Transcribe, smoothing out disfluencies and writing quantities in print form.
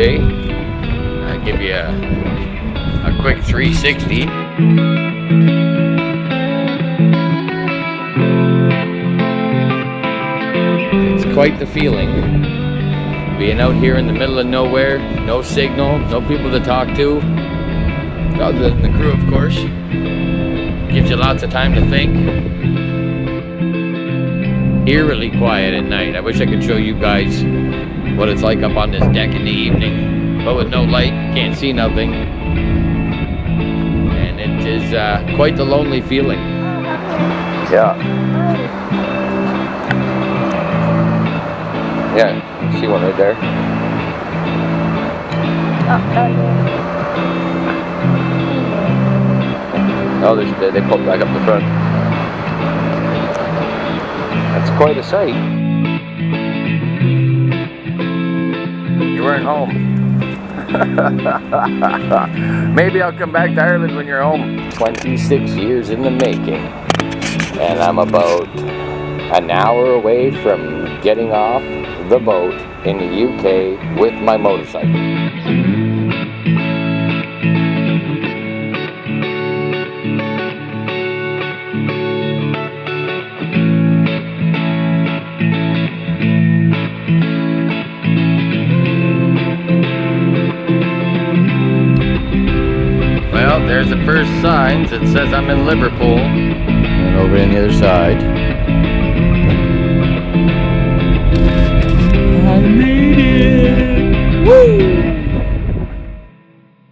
today. I'll give you a quick 360. It's quite the feeling. Being out here in the middle of nowhere, no signal, no people to talk to, other than the crew, of course. Gives you lots of time to think. Eerily quiet at night. I wish I could show you guys what it's like up on this deck in the evening, but with no light, can't see nothing, and it is quite the lonely feeling. Yeah, you see one right there. Oh, they pulled back up the front. That's quite a sight. You weren't home. Maybe I'll come back to Ireland when you're home. 26 years in the making. And I'm about an hour away from getting off the boat in the UK with my motorcycle. Well, there's the first signs. It says I'm in Liverpool. And over on the other side. I made it! Woo!